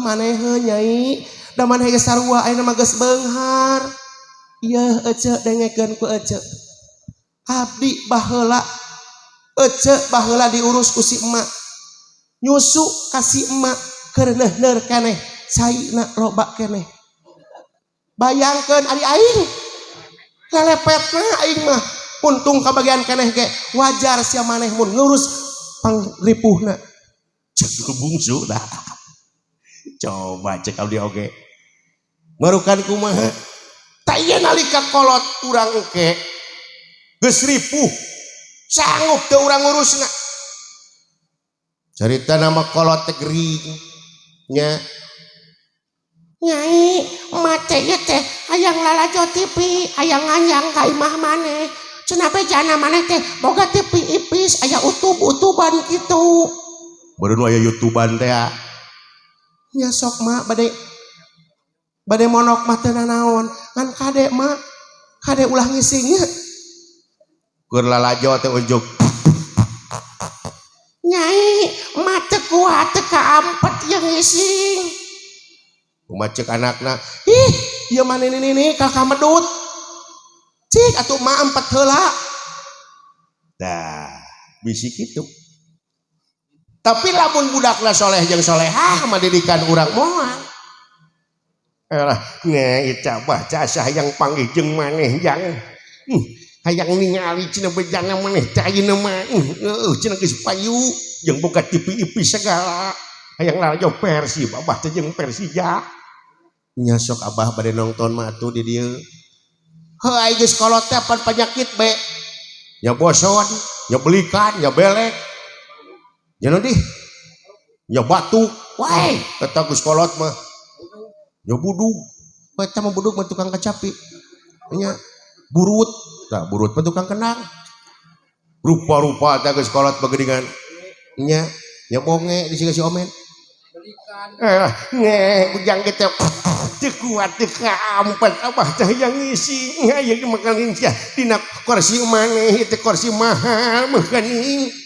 maneh nyai da maneh geus sarua ayeuna mah geus beunghar. Ieu ece dengekeun ku ece. Abdi baheula ece baheula diurus ku si emak. Nyusu ka si emak keur neuheur keneh caina loba keneh. Bayangkeun ari aing lelepetna aing mah untung kabagian keneh ge wajar sia maneh mun ngurus pangripuhna. Cek bungsu dah. Coba cek abdi oge. Marukan kumaha? Tak ieu nalika kolot urang engke geus ripuh sanggup teu urang ngurusna. Carita nama kolot teh gering nya. Nyai, mate ieu teh hayang lalajo TV, hayang nganyang ka imah maneh. Cenah bejana maneh teh boga TV ipis aya utub-utuban kitu. Baru aya YouTubean teh ya. Ya sok mak bade monok mah teu nanaon. Ngan kade mak, kade ulah ngisingnya. Keur lalajo teh unjuk. Nyai, mak teu kuat teu kaampet yang ngising. Kumaha ceuk anakna, ih, ieu mah nini kakak medut. Cik atuh mak empet heula. Dah, bisi kitu. Tapi lamun budakna soleh jeung solehah mah didikan urang moal. Elah, nge ica baca hayang panggih jeung maneh jang. Hayang ningali cenah bejana maneh cayeuna mah. Cenah geus payu jeung boga TV ipis segala. Hayang lalajo Persib abah teh jeung Persija. Nya sok abah bade nonton mah atuh di dieu. Heuh geus kolot teh pan penyakit be. Nya boson, nya belikan, nya belek. Ya nanti, ya batuk, wah, kata Gus Kolot mah, ya budug, kita mah budug mah tukang kecapi, nya burut, tak burut mah tukang kenang, rupa-rupa tak Gus Kolot begedingan, nya bonge di si omen, ujang kita, cekuat cekampet, abah cah yang ngisi, ya makan ngisi, dina kursi mana, itu kursi mahal, makan ini.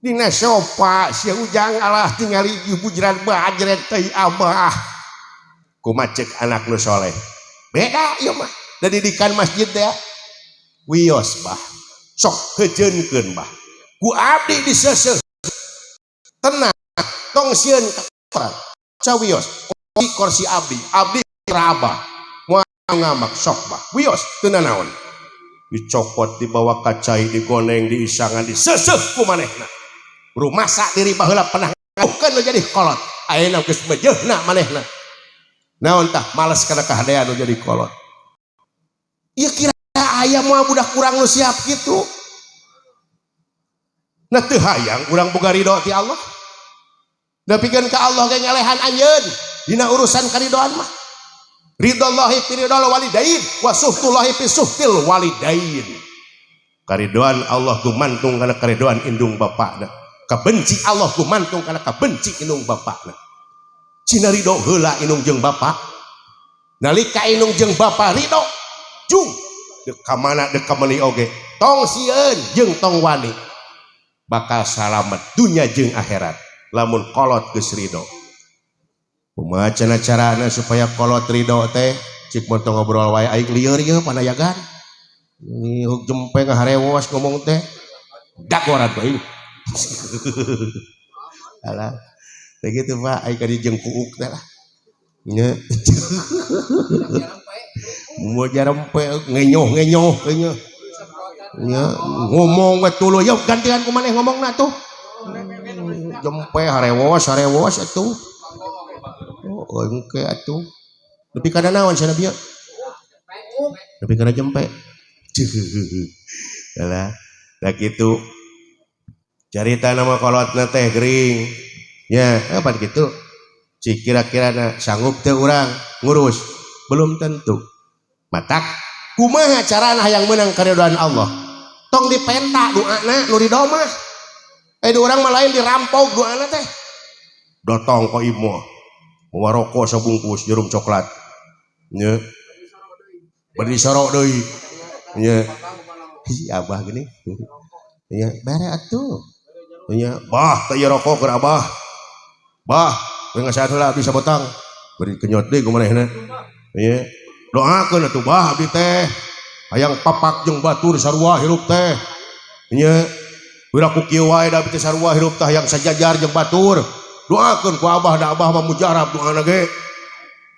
Dina sofa sia ujang alah tingali ibu jiran bajret teh abah kumaha ceuk anak nu soleh beda ieu mah da didikan masjid teh wios bah sok heujeunkeun bah ku abdi diseuseuh tenang tong sieun ka cawios kursi abdi rabah moal ngamak sok bah wios teu nanaon dicopot dibawa ka cai digoneng diisangan diseuseuh ku manehna rumah sak diri baheula pernah bukan lo jadi kolot ayeuna geus bejeuna manehna naon tah males kana kahadean lo jadi kolot ieu kira aya moal budak kurang nu siap kitu na teu hayang urang boga ridho ti Allah da pikeun ka Allah ge ngelehan anjeun dina urusan karidoan mah ridallahi fi ridal walidain wa suhtullahi fi suhtil walidain karidoan Allah gumantung kana karidoan indung bapana kabenci Allah gumantung karena kabenci inung bapakna cina ridho heula inung jeung bapak nalika inung jeung bapak ridho jung dek kamana dek kamani oge tong sieun jeung tong wani bakal salamet dunya jeung akhirat lamun kolot geus ridho kumaha cenah carana supaya kolot ridho teh cik mun tong ngobrol wae aing lieur ieu panayagan ini jempeng harewas ngomong teh dagoran bae alah begitu pak ai ka dijeng kuuk teh lah nya mau jarempe ngenyoh nya ngomong we tuluy yuk gantian ku maneh ngomongna tuh jempe harewos atuh oh engke atuh nepi kana naon cenah bieu nepi kana jempe alah da kitu carita nama kolotna teh gering ya apa gitu cik kira-kira sanggup teh urang ngurus belum tentu matak kumaha carana hayang menang karidhoan Allah tong dipenta doana nu ridho mah urang mah lain dirampok doana teh datang ka imah bawa rokok sabungkus jarum coklat nya bari sorok deui nya abah gini nya bare atuh nya bah teu rokok keur abah bah ngesehat heula bisa botang beri kenyot deui kumanehna ieu doakeun atuh bah abdi teh hayang papak jeung batur sarua hirup teh nya ulah ku kieu wae da abdi teh sarua hirup teh hayang sajajar jeung batur doakeun ku abah da abah mah mujarab doana ge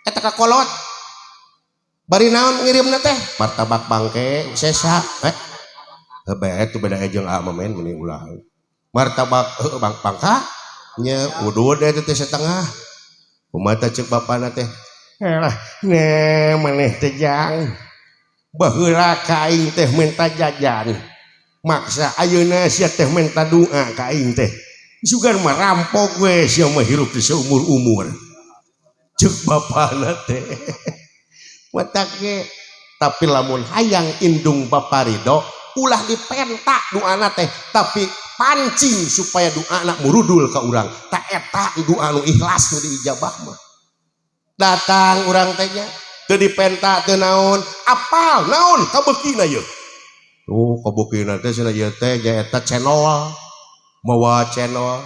eta ka kolot bari naon ngirimna teh martabak bangke sesa hebe itu beda jeung A mamen mending ulah martabak bangka nya udud eta teh setengah kumaha ceuk bapana teh elah ne maneh teh jang baheula ka aing teh minta jajan maksa ayeuna sia teh minta doa ka aing teh sugan mah rampok we sia mah hirup teh seumur-umur ceuk bapana teh matak ge tapi lamun hayang indung Bapa ridho ulah dipentak doana teh tapi pancing supaya doana murudul ka urang tak eta doa nu ikhlas nu diijabah mah datang urang teh nya teu dipentak teu naon apal naon kabeukina ye kabeukina teh cenah ieu teh nya eta channel mawa channel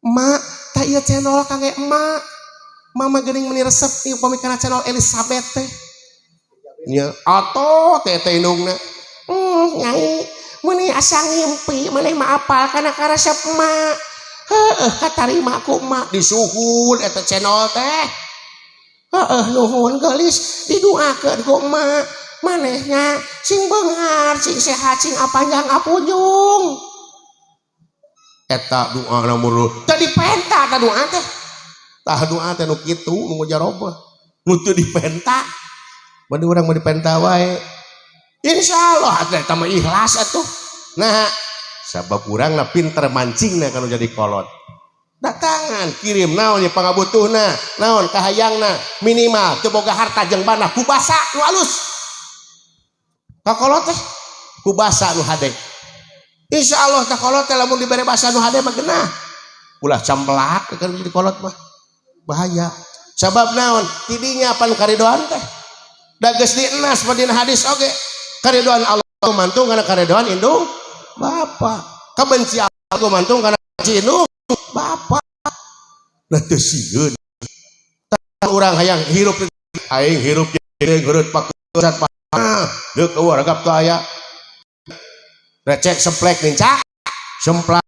mak tak ieu channel kangge emak mama geuning meuni resep ieu pamikana channel Elizabeth teh nya ato teh teh indungna nyai meuni asa ngimpi maneh mah apal kana karesep emak heueuh katarima ku emak disuhun eta channel teh nuhun geulis didoakeun ku emak manehnya sing beunghar sing sehat sing apanjang apujung eta doa mulu teu dipentak ta doa teh tah doa teh nu kitu nu mujarabah nu teu dipentak bade urang mah dipentak wae insyaallah teh mah ikhlas atuh nah sabab urang na pinter mancingna kalau jadi kolot datangan kirim naon nya pangabutuhna naon kahayangna minimal teu boga harta jeung bana ku basa nu alus ka kolot teh ku basa nu hade insyaallah tah kolot teh lamun dibere basa nu hade mah geunah ulah camplak keur jadi kolot mah bahaya sabab naon tidinya pan karidoan teh da geus dienas dina hadis oge karidoan Allah mantung kana karidoan indung Bapa kabenci Allah mantung kana benci indung Bapa nah teu sieun urang hayang hirup aing hirup jeung geureut pakeusat deuk eueuh ragap teu aya recek semplek ninca semplak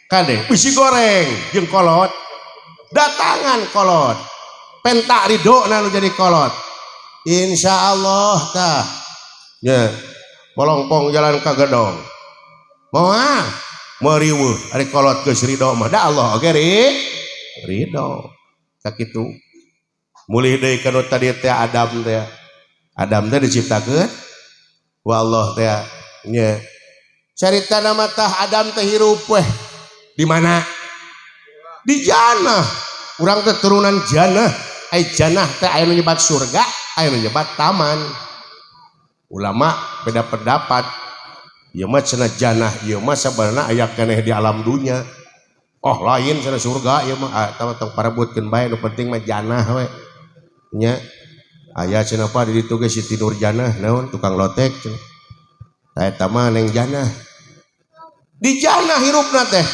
kade bisi goreng jeung kolot datangan kolot pentak ridho na nu jadi kolot insyaallah tah nya molongpong jalan ka gedong moal meriweuh ari kolot geus ridho mah da Allah oge ridho sakitu mulih deui kana tadi teh Adam teh diciptakeun ku Allah teh nya caritana mah tah Adam teh hirup weh di mana di jannah urang teh turunan jannah ai jannah teh aya nu nyebat surga aya nu nyebat taman ulama beda pendapat ieu mah cenah jannah ieu mah sabarna aya keneh di alam dunya oh lain cenah surga ieu mah eta tong parebutkeun bae nu penting mah jannah we nya aya cenah apa di ditu ge Siti Nurjanah naon tukang lotek cenah eta mah neng jannah di jannah hirupna teh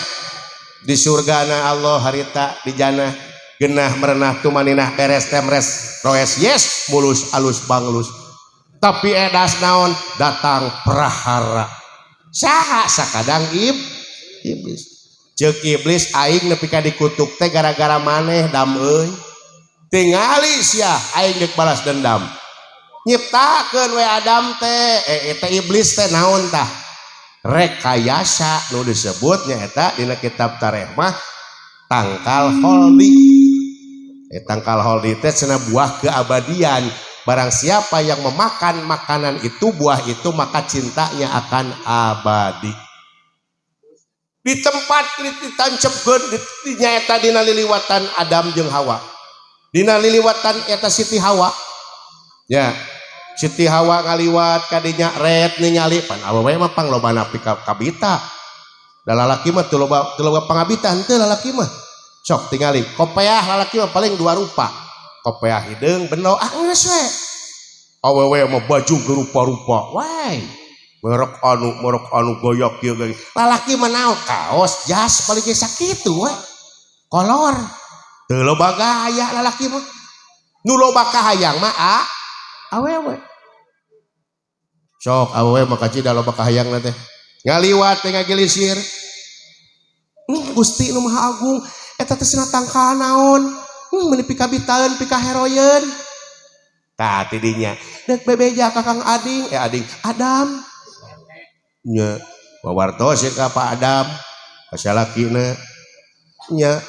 di surgana Allah harita di jannah genah merenah tumaninah beres temres roes yes mulus alus banglus tapi edas naon datang prahara saha sakadang iblis ceuk iblis aing nepi ka dikutuk teh gara-gara maneh dam euy tingali sia aing geus balas dendam nyiptakeun we Adam teh eta iblis teh naon tah rekayasa nu disebutnya eta dina kitab tarikh mah tangkal holdi tangkal holdi teh cenah buah keabadian barang siapa yang memakan makanan itu buah itu maka cintanya akan abadi di tempat ditancepkeun nyaeta dina liliwatan Adam jeung Hawa dina liliwatan eta Siti Hawa ya Siti Hawa ngaliwat kadinya red ningali pan awewe mah pangloba napi kabita da lalaki mah teu loba pangabitan teu lalaki mah sok tingali kopeah lalaki mah paling dua rupa kopeah hideung beno geus we awewe mah baju gerupa-rupa wae merok anu goyok kieu ge lalaki mah naon kaos jas paling sakitu we kolor teu loba gaya lalaki mah nu loba kahayang mah awewe sok awewe mah kacida loba kahayangna teh ngaliwat teh ngagilisir Gusti nu Maha Agung eta teh cenah tangkal naon meuni pikabitaeun pikaheroyeun tah tidinya dek bebeja kakang ading Adam nya wawartos ka Pak Adam kasalakina nya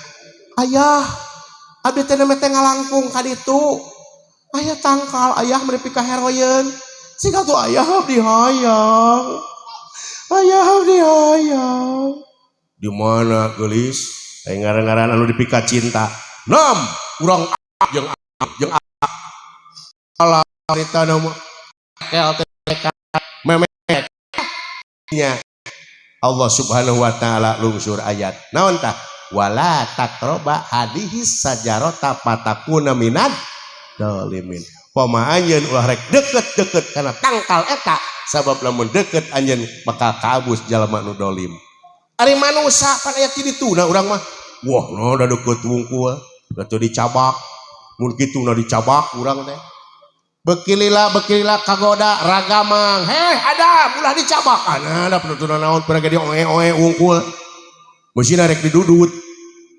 ayah abdi teh mah teh ngalangkung ka ditu aya tangkal ayah meuni pikaheroyeun siga tuh ayah abdi hayang di mana gelis aya ngaran-ngaran anu dipika cinta nam urang jeung ala cerita nama KLTK memek nya Allah Subhanahu wa taala lungsur ayat naon tah wala taqroba hadhihi sajarata patakuna minad zalimin pama anjeun ulah rek deket-deket kana tangkal eta sabab lamun deket anjeun bakal kabus jalma nu dolim ari manusia pan aya ti dituna urang mah wah no da deket wungkul da teu dicabak mun kituna dicabak urang teh bekilila kagoda ragamang heh Adam ulah dicabak ada penutuna naon peraga di oe wungkul meusina rek didudut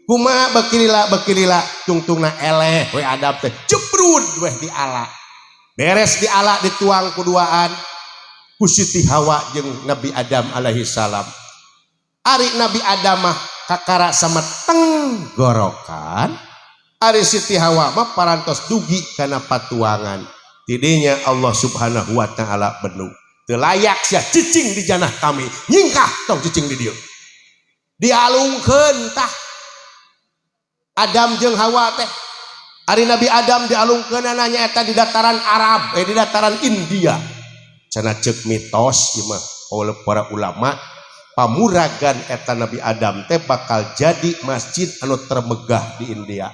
kumaha bekilila tungtungna eleh we Adam teh jebrud weh di ala beres di ala dituang kuduaan ku Siti Hawa jeung Nabi Adam alaihi salam ari Nabi Adam mah kakara sama tenggorokan ari Siti Hawa mah parantos dugi kana patuangan tidinya Allah Subhanahu wa taala benu teu layak sia cicing di janah kami nyingkah tong cicing di dieu dialungkeun tah Adam jeung Hawa teh ari Nabi Adam dialungkeun nanya eta di dataran Arab di dataran India cenah ceuk mitos ieu mah oleh para ulama pamuragan eta Nabi Adam teh bakal jadi masjid anu termegah di India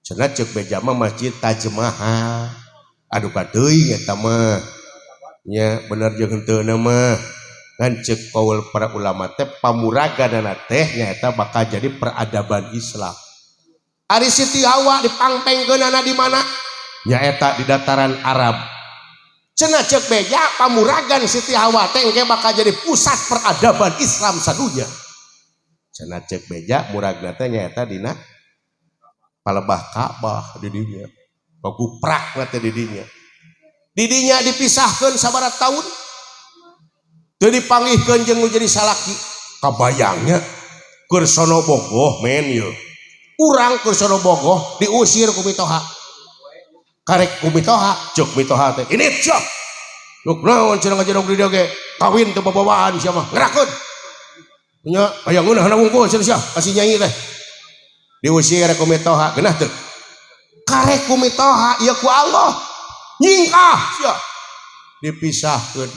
cenah ceuk beja mah masjid Taj Mahal aduh kadeuing eta mah nya bener jeung henteu mah ngan ceuk kaul para ulama teh pamuraganana teh nyaeta bakal jadi peradaban Islam ari Siti Hawa dipangpengkeunana di mana nyaeta di dataran Arab cenah ceuk beja pamuragan Siti Hawa teh engke bakal jadi pusat peradaban Islam sadunya cenah ceuk beja muragna teh nyaeta dina palebah Ka'bah di dinya baguprak nanti didinya dipisahkan sabarat tahun teu dipanggihkeun jeung nu jadi salaki kabayangnya keur sono bogoh men ieu urang keur sono bogoh diusir ku mitoha karek ku mitoha ceuk mitoha teh ini cok duk naon cenah ngajedog di dieu ge kawin teu babawaan sia mah ngerakeun nya aya ngeunahna wungkul cenah sia kasih nyanyi teh diusir ku mitoha geunah teu karek ku mitoha ieu ku Allah nyingkah sia dipisahkeun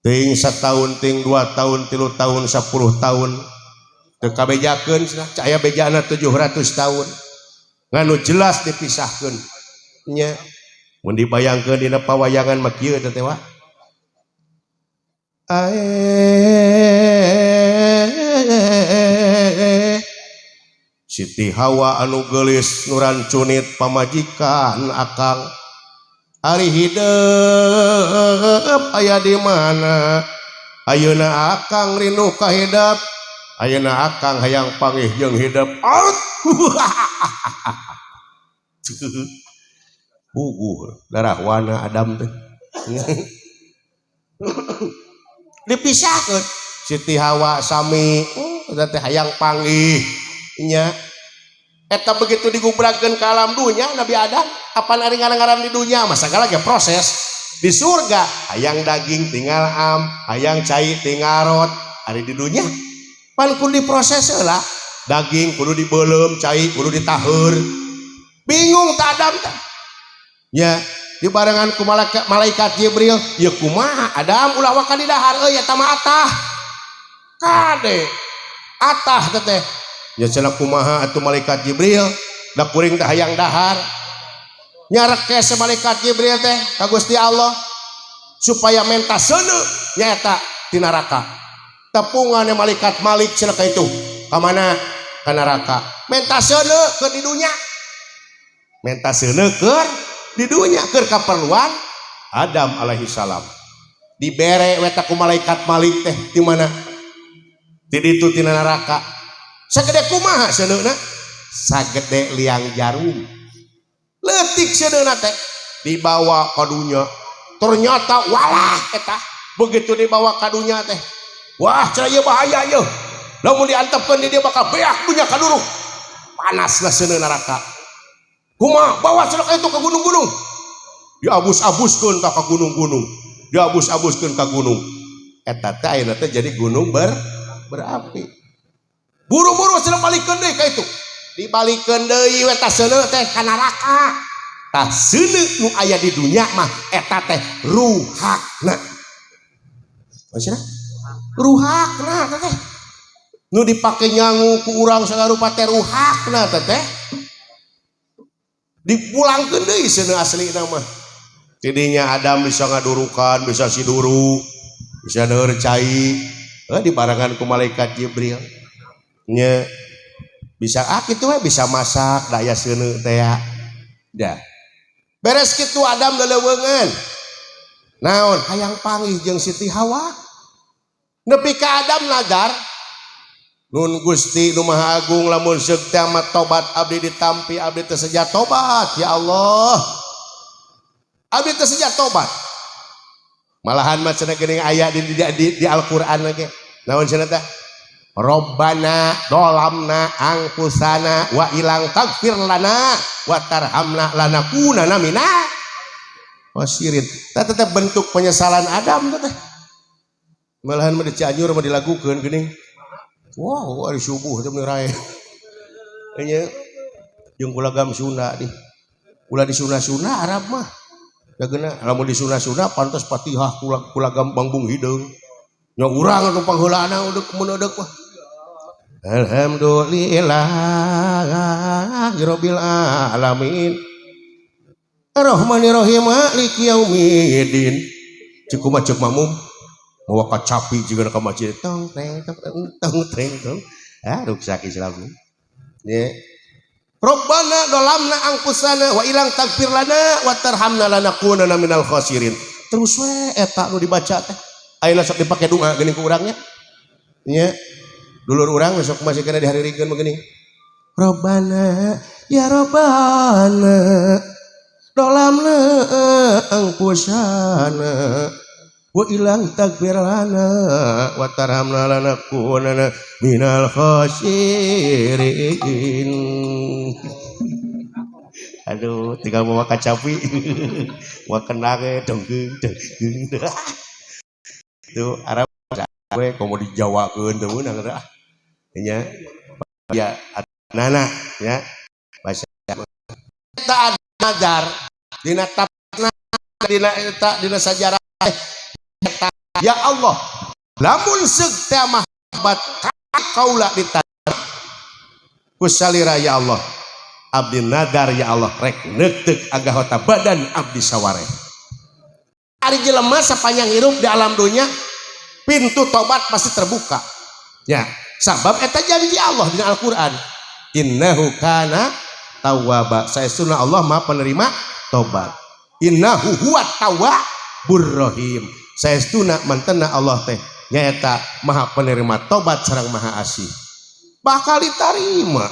ting satahun ting 2 tahun 3 tahun 10 tahun teu kabejakeun cenah caya bejana 700 tahun nganu jelas dipisahkeun nya mun dibayangkeun dina pawayangan mah kieu teh wa Siti Hawa anu geulis nurancunit pamajikan akang ari hideep aya di mana ayeuna akang rindu ka hideep ayeuna akang hayang panggih jeung hideep darah wana Adam teh dipisahkeun Siti Hawa sami teh hayang panggih nya eta begitu digubrakeun ka alam dunya Nabi Adam apaan ari ngaran-ngaran di dunya mah sagala ge proses di surga hayang daging tinggal hayang cai tinggal rot ari di dunya pan kudu diproses heula daging kudu dibeulem cai kudu ditaheur bingung ta Adam teh nya dibarengan ku malaikat Jibril ya kumaha Adam ulah waka di dahar euy eta mah atah kade atah teh ya cenah kumaha atuh malaikat Jibril da kuring teh hayang dahar nyarek ke malaikat Jibril teh ka Gusti Allah supaya menta seuneu nyaeta di neraka. Tepungan malaikat Malik cenah ka itu ka mana ka neraka. Menta seuneu keur di dunya, menta seuneu keur di dunya keur kaperluan Adam alaihi salam. Dibere weta ku malaikat Malik teh di mana? Di ditu tina neraka. Sagede kumaha seuneuna? Sagede liang jarum. Leutik seuneuna teh dibawa ka dunya. Ternyata walah eta begitu dibawa ka dunya teh. Wah, cenah ieu bahaya ieu. Lamun diantepkeun di dieu bakal beak dunya ka duruk. Panasna seuneu neraka. Kumaha bawa cenah ka itu ka gunung-gunung. Diabus-abuskeun ka gunung-gunung. Diabus-abuskeun ka gunung. Eta teh ayeuna teh jadi gunung berapi. Buru-buru cenah balikeun deui ka itu. Dibalikeun deui eta seuneu teh ka neraka. Tah seuneu nu aya di dunya mah eta teh ruhakna. Maksudna ruhakna teh nu dipake nyangu ku urang sagarupa teh ruhakna teh dipulangkeun deui seuneu aslina mah. Tidinya Adam bisa ngadurukan, bisa siduru, bisa neueur cai, dibarengan ku malaikat Jibril. Nya bisa kitu we bisa masak daya seuneu teh ya. Dah. Beres kitu Adam leuleungeun. Naon hayang panggih jeung Siti Hawa. Nepi ka Adam nadar. Nun Gusti nu Maha Agung lamun seug teh mah tobat abdi ditampi abdi teh saja tobat ya Allah. Abdi teh saja tobat. Malahan mah cenah geuning aya di Al-Qur'an lagi. Naon cenah teh? Robbana dolamna angkusana wa ilang tagfir lana wa tarhamna lanakunana minal khosirin. Tetep bentuk penyesalan Adam teh. Malahan mah di Cianjur mah dilagukeun geuning. Wow, hari subuh teh rae. Nya jeung kulagam Sunda di. Ulah di Sunda-Sunda Arab mah. Dageuna lamun di Sunda-Sunda pantos Fatihah kulagam bangbung hideung. Nya urang anu pangheulaan udek mun eudek mah. Alhamdulillahirabbil alamin. Arrahmanirrahim maliki yaumiddin. Cek kumaha cek makmum mawa kacapi juga ka masjid tong teng tong. Ruksak Islam. Ye. Rabbana dolamna angkusana wa ilang tagfir lana wa tarhamna lanakunana minal khosirin. Terus we eta nu dibaca teh. Ayeuna sok dipake doa geuning ku urangnya. Nya. Dulur urang besok masih kena diharirikeun begini. Rabbana ya Rabbana dolamna angkusana wa ilang tagfir lana wa tarhamna lanakunana minal khosirin. Aduh, tinggal bawa kacapi. Wa kena ge denggeung. Itu Arab we komo dijawakeun teh meunang dah. Nya ya nana ya bahasa eta nazar dina tapna dina sajarah ya Allah lamun seug teh mahbat kaula ditar kusalira ya Allah abdi nadar ya Allah rek neuteuk agahota badan abdi sawareh ari jelema sapanjang hirup di alam dunya pintu tobat pasti terbuka ya sabab eta janji Allah di Al-Qur'an innahu kana tawwaba saestuna Allah Maha penerima tobat innahu huwat tawwabur rahim saestuna mantena Allah teh nyaeta Maha penerima tobat sareng Maha asih bakal ditarima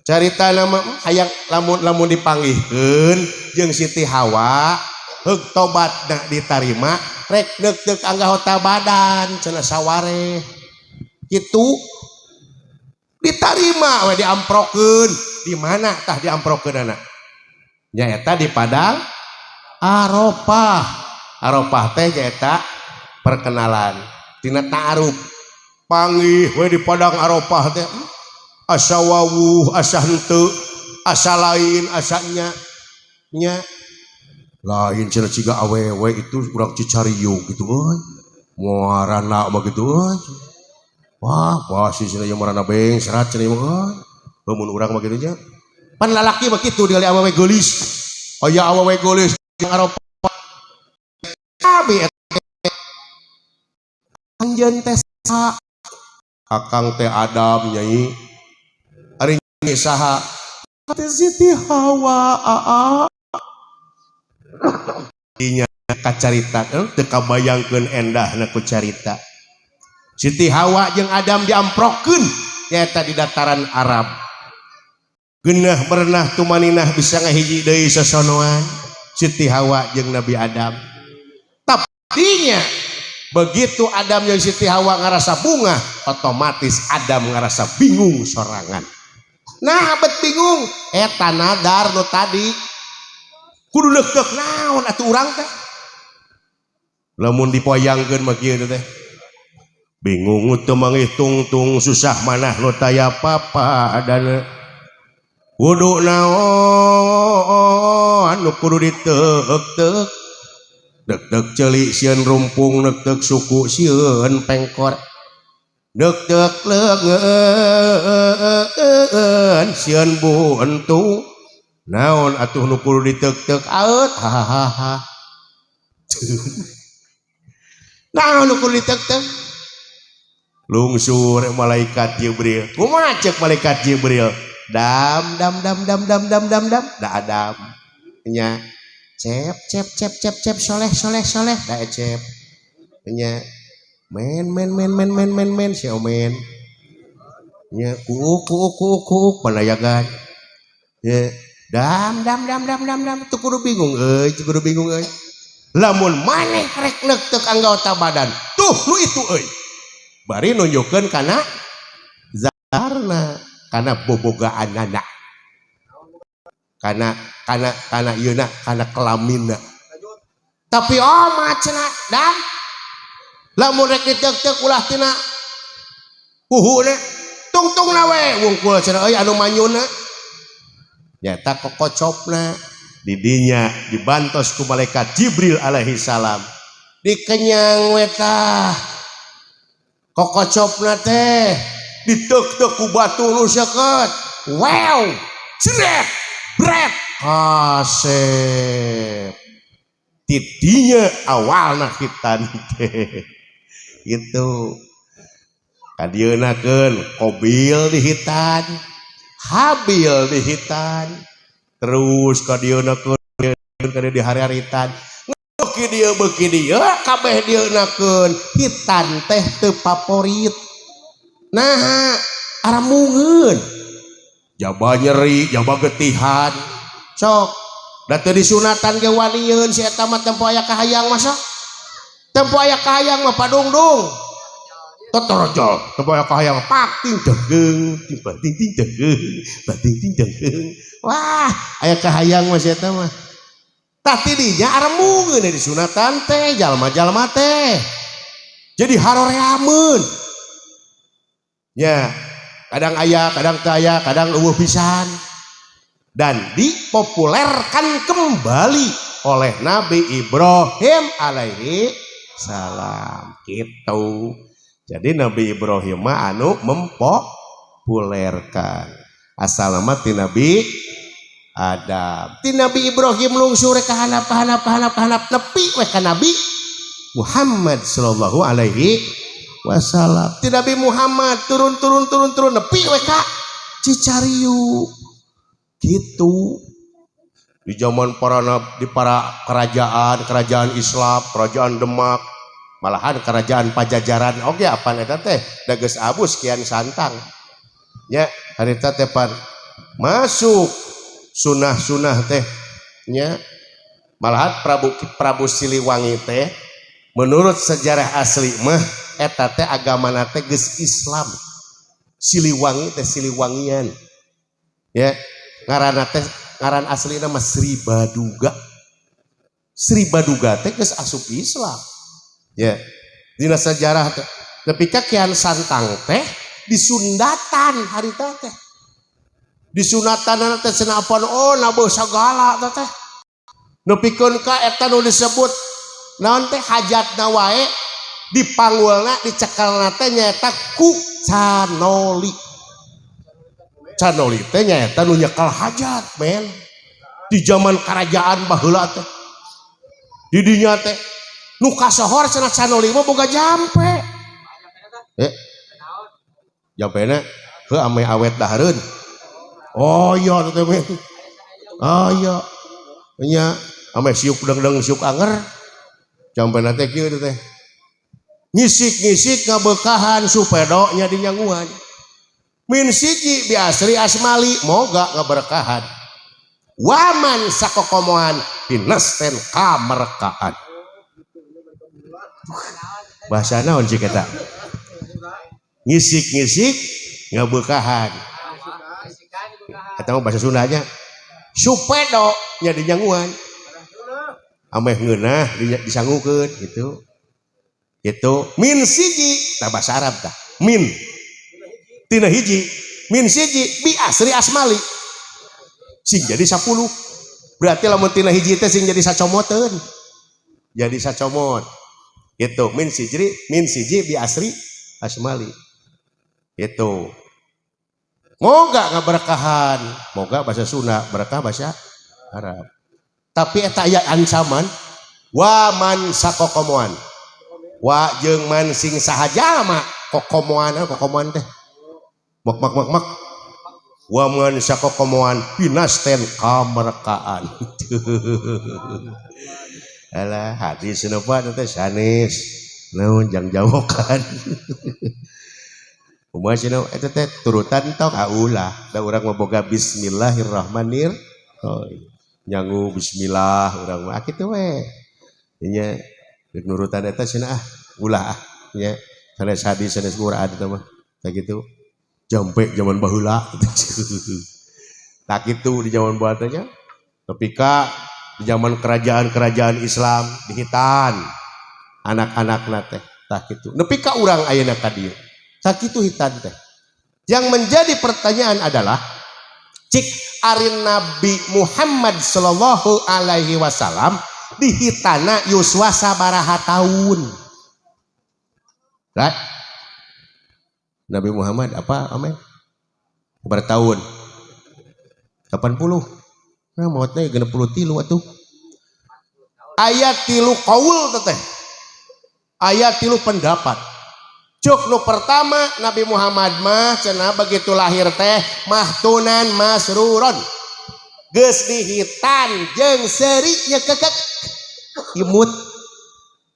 carita nama hayang lamun dipanggihkeun jeung Siti Hawa heug tobatna ditarima rek deuk anggota badan cenah sawareh kitu ditarima we diamprokeun di mana tah diamprokeunana nyaeta di padang Arafah teh nyaeta perkenalan tina ta'aruf panggih we di padang Arafah teh asa wawuh asa henteu asa lain asanya nya lain cenah ciga awewe itu urang Cicariung gitu euy muarana mah gitu euy wah pasti cenah yang marana beng serat cenah mah mun urang mah kitu nya pan lalaki mah kitu ningali awewe geulis aya awewe geulis jeung Arafah nabi anjeun teh Akang teh Adam nyai ari saha teh Siti Hawa dinya kacarita teu kabayangkeun endahna ku carita Siti Hawa jeung Adam diamprokeun nyaeta di dataran Arab geunah berenah tumaninah bisa ngahiji deui sasonoan Siti Hawa jeung Nabi Adam tapi dinya begitu Adam yang Siti Hawa ngerasa bunga otomatis Adam ngerasa bingung sorangan nah abet bingung eta nadar nu tadi kudu deg-deg naon atuh urang teh lamun dipoyangkeun mah kieu teh bingung teu manghitung-tung susah manah nu taya papa adana kudu naon anu kudu diteuk-teuk deg-deg celik sieun rumpung deg-deg suku sieun pengkor deg-deg leungeun sieun buntung naon atuh nu kudu diteuk-teuk aeut hahaha naon nu kudu diteuk-teuk lungsur malaikat Jibril kumaha ceuk malaikat Jibril dam da Adam nya cep soleh da cep nya men si omen nya kuuk panayagan ya dam teu kudu bingung euy lamun maneh rek neuk anggota badan tuh nu itu euy bari nunjukkeun kana zaharna kana bobogaanana kana yeuna kana kelaminna tapi cenah dan lamun rek diteuk-teuk ulah tina puhuna tungtungna we wungkul cenah euy anu manyuna nyata kokocopna di dinya dibantos ku malaikat Jibril alaihi salam dikenyang we tah kokocopna teh diteuk-teuk ku batu nu seukeut wow cret bret asep tidinya awalna hitan teh itu kadienakeun Qabil dihitan Habil dihitan terus kadienakeun kada dihari-haritan beuki dieu kabeh dienakeun hitan teh teu favorit nah aramungeun jaba nyeri jaba getihan sok da teu disunatan ge walieun si eta mah tempo aya kahayang masa tempo aya kahayang mah padungdung totorojol tempo aya kahayang pakting degeung ting degeung wah aya kahayang mah si eta mah tah tidinya aramungeun disunatan teh jalma-jalma teh jadi haroreameun ya kadang aya kadang teu aya kadang eueuh pisan dan dipopulerkan kembali oleh Nabi Ibrahim alaihi salam gitu. Jadi Nabi Ibrahim mah anu mempopulerkan asal nama ti Nabi Adam ti Nabi Ibrahim lungsur ka hanap nepi we ka Nabi Muhammad sallallahu alaihi wasallam ti Nabi Muhammad turun nepi we ka Cicariu gitu di zaman para kerajaan Islam kerajaan Demak malahan kerajaan Pajajaran oge apa eta teh da geus abus kian santang nya harita teh pan masuk sunah teh nya malahan Prabu Siliwangi teh menurut sejarah asli mah eta teh agamana teh geus Islam Siliwangi teh Siliwangian ya ngaran aslina mah Sri Baduga teh geus asup Islam ya dina sejarah teh ketika kian santang teh disundatan harita teh disunatan teh cenah apaan nabuh sagala teh nepikeun ka eta nu disebut naon teh hajatna wae dipanggulna dicekelna teh nyaeta ku canoli teh nyaeta nu nyekel hajat men di zaman kerajaan baheula teh di dinya teh nu kasohor cenah canoli mah boga jampe jampena heuh ame awet dahareun oh iya teh oh iya nya ame siuk deng siuk anger jampena teh kieu teh ngisik-ngisik ngabekahan supedo nya dinyanguan min siji bi asri asmali moga ngaberkahan waman sakokomohan pinesten kamerkaan bahasa naon cik eta ngisik-ngisik ngabekahan eta mah bahasa Sundanya supedo nya dinyanguan ameh ngeunah disangukeun gitu itu min siji tah bahasa Arab tah min tina hiji min siji bi asri asmali sing jadi 10 berarti lamun tina hiji teh sing jadi sacomoteun jadi sacomot itu min siji bi asri asmali itu moga ngaberkahan moga bahasa Sunda berkah bahasa Arab tapi eta aya ancaman wa man sakokomoan wa jeung man sing sahaja mah kokomoan teh mak wa man sakokomoan pinasten kamerkaan alah hadis senepa teh sanes naon jang jawokan kumaha cenah eta teh turutan tok aulah da urang mah boga bismillahirrahmanirrahim nyangu bismillah urang mah kitu we nya nurutan eta cenah ulah nya sanes hadis sanes Quran eta mah kayak gitu jampe zaman baheula tak kitu di zaman baheula teh nya tapi ka di zaman kerajaan-kerajaan Islam dihitan anak-anakna teh tak kitu nepi ka urang ayeuna ka dieu tak kitu hitan teh yang menjadi pertanyaan adalah cik ari Nabi Muhammad sallallahu alaihi wasallam dihitana yuswa sabaraha taun right? Nabi Muhammad apa amin bertahun 80 nah mautnya 63 atuh ayat 3 qaul teh ayat 3 pendapat cuk nu pertama Nabi Muhammad mah cenah begitu lahir teh mahtunan masruron geus dihitan jeung seuri nya kekek imut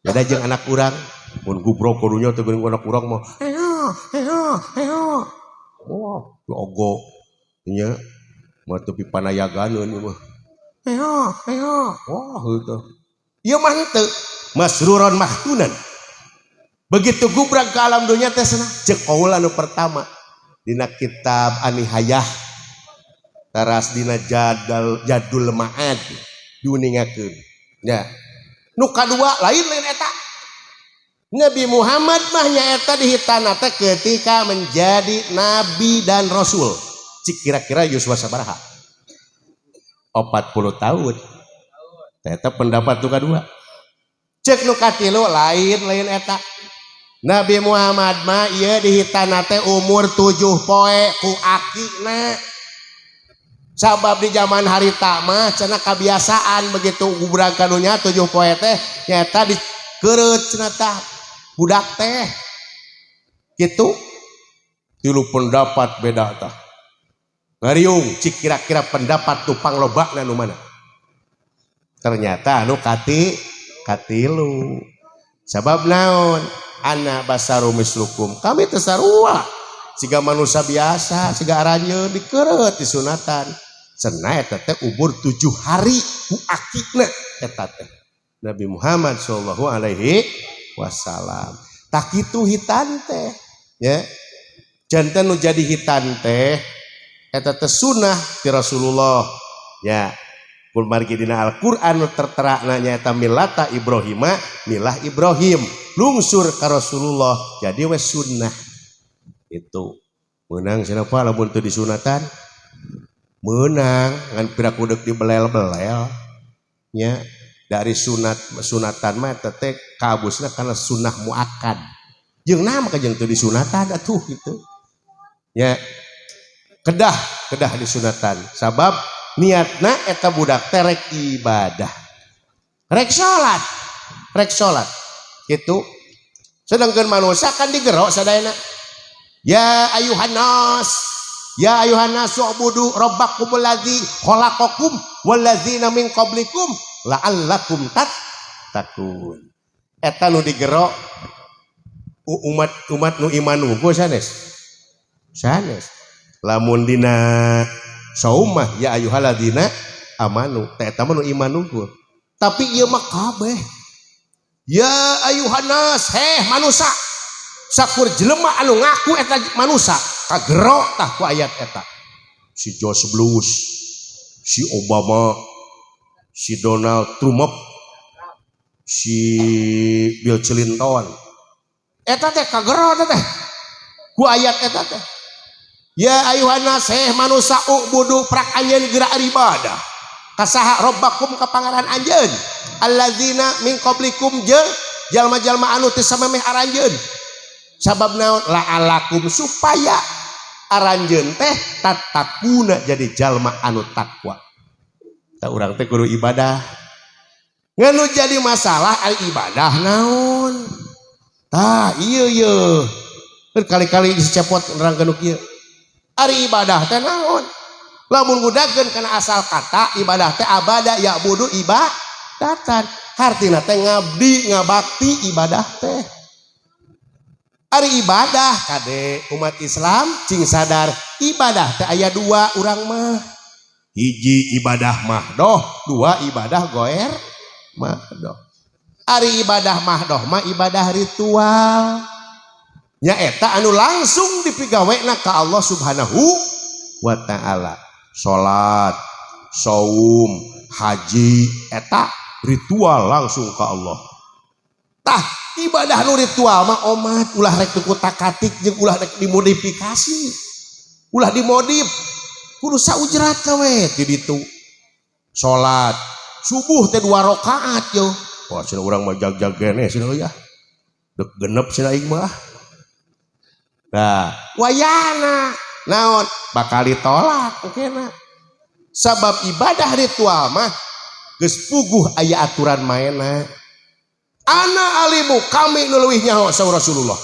beda jeung anak urang mun gubrok kudunya teh geuning anak urang mah wah ogo nya mah teu pipanayagan ieu mah wah heuh ieu mah henteu masruron mahtunan begitu gubrang ke alam dunia teh cenah ceuk qaul anu pertama dina kitab Anihayah taras dina jadul ma'ad diuningakeun nya nu kadua lain eta Nabi Muhammad mah nyaeta dihitana teh ketika menjadi nabi dan rasul cik kira-kira yuswa sabaraha 40 tahun eta pendapat nu kadua cek nu katilu lain eta Nabi Muhammad mah ieu dihitana teh umur 7 poe ku akina sabab di zaman harita mah cenah kebiasaan begitu gubrang ka dunya 7 poe teh nyata dikeureut cenah tah budak teh kitu tilu pendapat beda tah ngariung cik kira-kira pendapat tupang lobakna nu mana ternyata anu katilu sabab naon ana basaru mislukum kami tesarua siga manusia biasa siga aranjeun dikeureut disunatan cenah eta teh umur 7 hari ku akikna eta teh Nabi Muhammad sallallahu alaihi wasallam tak kitu hitan teh ya janten nu jadi hitan teh eta teh sunnah ti Rasulullah ya pun margi dina Al-Qur'an tertera nyaeta millata Ibrahima milah Ibrahim lungsur ka Rasulullah jadi wes sunnah itu menang siapa lamun teu disunatan menang ngan piraku deuk dibelel-belel nya dari sunatan mah teh kabusna kana sunnah muakkad jeung naon mah jeung teu disunatan atuh gitu nya kedah disunatan sabab niatna eta budak teh rek ibadah rek salat rek salat itu sedangkan manusia kan digerok sadayana ya ayuhan nas ubudu rabbakumul ladzi khalaqakum walladzina min qablikum la'allakum tattaqun eta nu digerok umat nu iman unggul sanes lamun dina saumah ya ayyuhalladzina amanu eta mah nu iman unggul tapi ieu mah kabeh ya ayyuhannas manusia sakur jelema anu ngaku eta manusia kagerok tah ku ayat eta si George Bush si Obama si Donald Trump si Bill Clinton eta teh kagerok teh ku ayat eta teh ya ayuhannas manusia ubudu prak anjeun geura ibadah kasaha robbakum ka pangaran anjeun alladzina min qablikum jeung jalma-jalma anu teu samemeh aranjeun sabab naon la'alakum supaya aranjeun teh tatakuna jadi jalma anu takwa ta urang teh kudu ibadah nganu jadi masalah al ibadah naon tah ieu berkali-kali dicepot nerang genuk ieu ari ibadah teh naon lamun ngudageun kana asal kata ibadah teh abada ya budu ibadatan hartina teh ngabdi ngabakti ibadah teh ari ibadah kade umat Islam cing sadar ibadah teh aya dua urang mah hiji ibadah mahdoh dua ibadah goer mahdoh ari ibadah mahdoh mah ibadah ritual nya eta anu langsung dipigawena ka Allah Subhanahu wa taala salat saum haji eta ritual langsung ka Allah tah ibadah nu ritual mah omat ulah rek tuku takatik jeung ulah rek dimodifikasi ulah dimodif kudu saujrat we di ditu salat subuh teh 2 rakaat yo wah cenah urang mah jag-jag keneh cenah ya dek genep cenah aing mah nah wayana naon bakal ditolak engkena sabab ibadah ritual mah geus puguh aya aturan maena ana alimu kami nu leuwih nyaho saur Rasulullah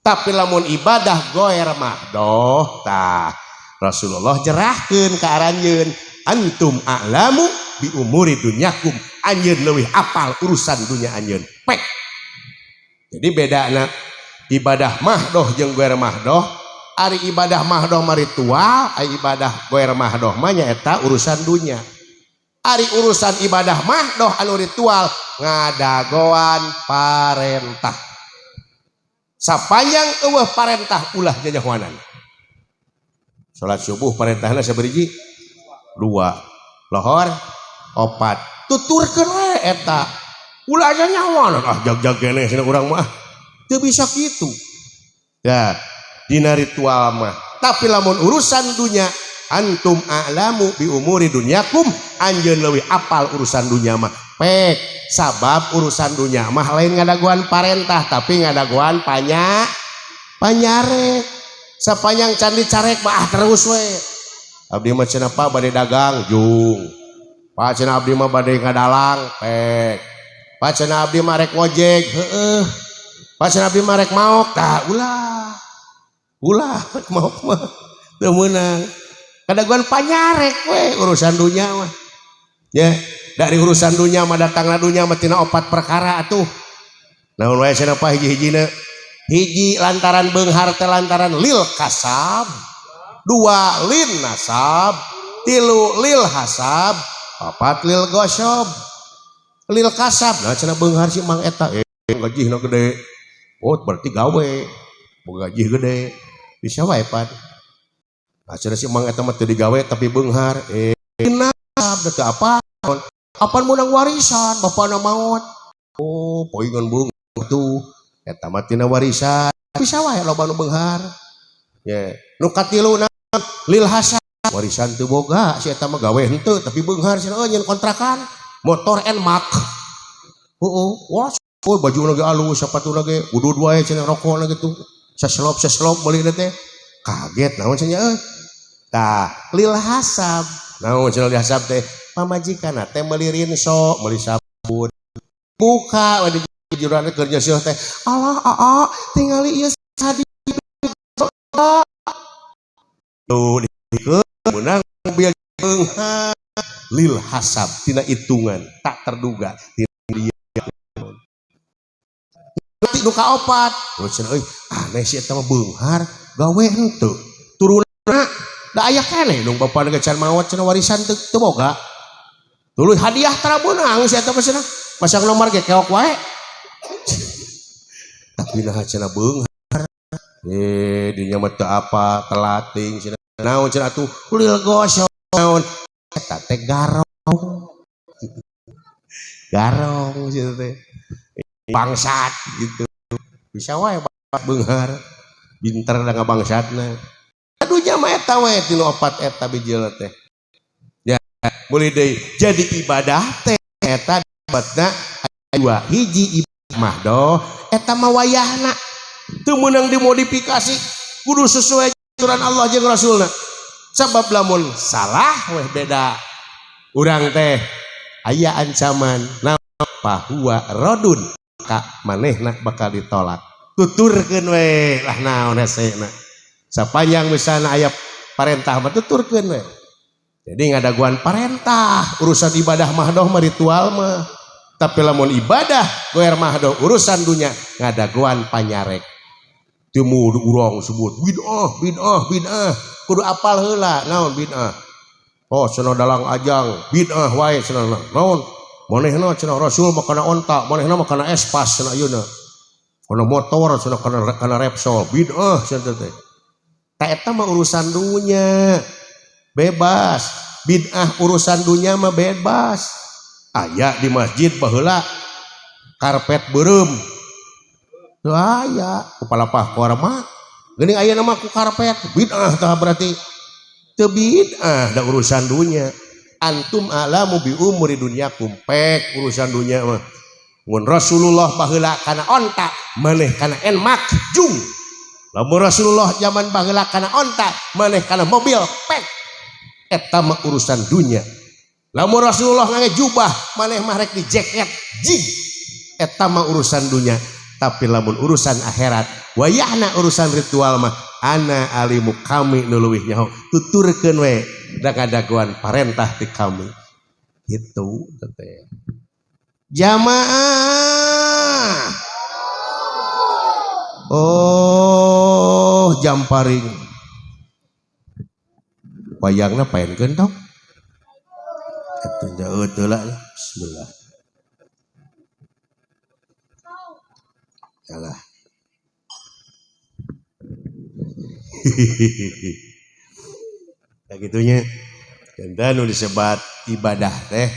tapi lamun ibadah goer mahdoh tah Rasulullah jerahkeun ka aranjeun antum a'lamu bi umuri dunyakum anjeun leuwih apal urusan dunya anjeun pek jadi bedana ibadah mahdoh jeung goer mahdoh ari ibadah mahdoh mah ritual ari ibadah goer mahdoh mah nyaeta urusan dunya ari urusan ibadah mahdoh anu ritual ngadagoan parentah sapanjang eueuh parentah ulah jajahuanan salat subuh parentahna saberiji 2 lohor 4 tuturkeun we eta ulah nyawana jag-jag keneh cenah urang mah teu bisa kitu ya dina ritual mah tapi lamun urusan dunya antum a'lamu bi umuri dunyakum anjeun leuwih apal urusan dunya mah pek sabab urusan dunya mah lain ngadaguan parentah tapi ngadaguan panyarek sapanjang candi carek mah terus we abdi mah cenah pa bade dagang jung pa cenah abdi mah bade ngadalang pek pa cenah abdi mah rek ngojek heueuh pa cenah abdi mah rek maok tah ulah rek maok mah teu meunang kadaguan panyarek we urusan dunya mah ya dari urusan dunya mah datangna dunya mah tina 4 perkara atuh naon wae cenah pa hiji-hijina hiji lantaran beunghar teh lantaran lil kasab 2 lin nasab 3 lil hasab 4 lil gosob lil kasab nah cenah beunghar si mang eta gajihna gede oh berarti gawe boga gaji gede bisa wae pan nah cenah si mang eta mah teu digawe tapi beunghar nasab teu apa apan menang warisan bapana maot oh poingan beunghar tuh eta mah tina warisan bisa wae loba nu beunghar ya nu katiluna lil hasab warisan teu boga si eta mah gawe henteu tapi beunghar cenah nyeun kontrakan motor Nmax wah baju lagi alus sepatu lagi udud wae cenah rokok lagi tuh seslop meuli teh kaget naon cenah tah lil hasab naon cenah lil hasab teh pamajikanna teh meuli rinso meuli sabun buka di jujuran kerja sih teh Allah tinggali ieu sadi tuh menang mobil beunghar lil hasab tina hitungan tak terduga tina dia nanti nu kaopat terus euy aneh sih eta mah beunghar gawe henteu turunna da aya keneh nu bapa geus maot cenah warisan teu boga tuluy hadiah tara beunang si eta mah pasang nomor ge keok wae tapi nah cenah beunghar dinya mah teu apa telating cenah naon cenah atuh lil gosok naon eta teh garong cenah teh bangsat gitu bisa wae beunghar binter da ngabangsatna aduhnya mah eta we tinu opat eta bijil teh ya mulai deui jadi ibadah teh eta batna dua hiji ibadah mah doh eta mah wayahna teu meunang dimodifikasi kudu sesuai aturan Allah jeung Rasulna sabab lamun salah weh beda urang teh aya ancaman bahwa rodun ka manehna bakal ditolak tuturkeun we lah naon hesena sapanjang misalna aya parentah mah tuturkeun we jadi ngadaguan parentah urusan ibadah mahdoh mah ritual mah tapi lamun ibadah goer mahdoh urusan dunya ngadaguan panyarek temu urang sebut bid'ah kudu apal heula naon bid'ah oh cenah dalang ajang bid'ah wae cenah naon manehna cenah Rasul mah kana onta manehna mah kana espas cenah ayeuna kana motor cenah kana Repsol bid'ah cenah teh ta eta mah urusan dunya bebas bid'ah urusan dunya mah bebas aya di masjid baheula karpet beureum teu aya kepala pahkor mah geuning aya nama ku karpet bid'ah tah berarti teu bid'ah da urusan dunya antum alamu bi umuri dunyakum pek urusan dunya mah mun Rasulullah baheula kana onta maneh kana enmak jung lamun Rasulullah zaman baheula kana onta maneh kana mobil pek eta mah urusan dunya lamun Rasulullah ngangge jubah maneh mah rek di jaket jig eta mah urusan dunya tapi lamun urusan akhirat wayahna urusan ritual mah ana alimu kami nu leuwih nyaho tuturkeun we da ngadaguan parentah ti kami gitu teh jamaah oh jam paring wayangna paenkeun tong atuh eueuh lah bismillah yalah kayak gitunya dan nu disebat ibadah teh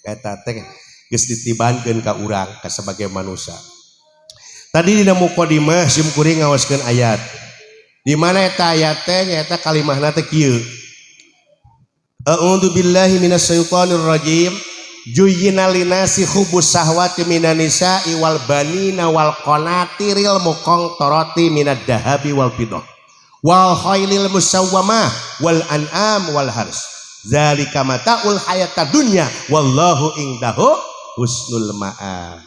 eta teh geus ditibankeun ka urang ka sebagai manusia tadi dina muqaddimah sim kuring ngawaskeun ayat di mana eta ayat teh nyaeta kalimahna teh kieu a'udzu billahi minasyaitonir rajim Juyyina linasi hubus sahwati minan nisa'i wal banina wal qanatiril muqantarati minad dahabi wal fiddah wal khailil musawwamah wal an'am wal hars zalika mataul hayatad dunya wallahu indahu husnul ma'ab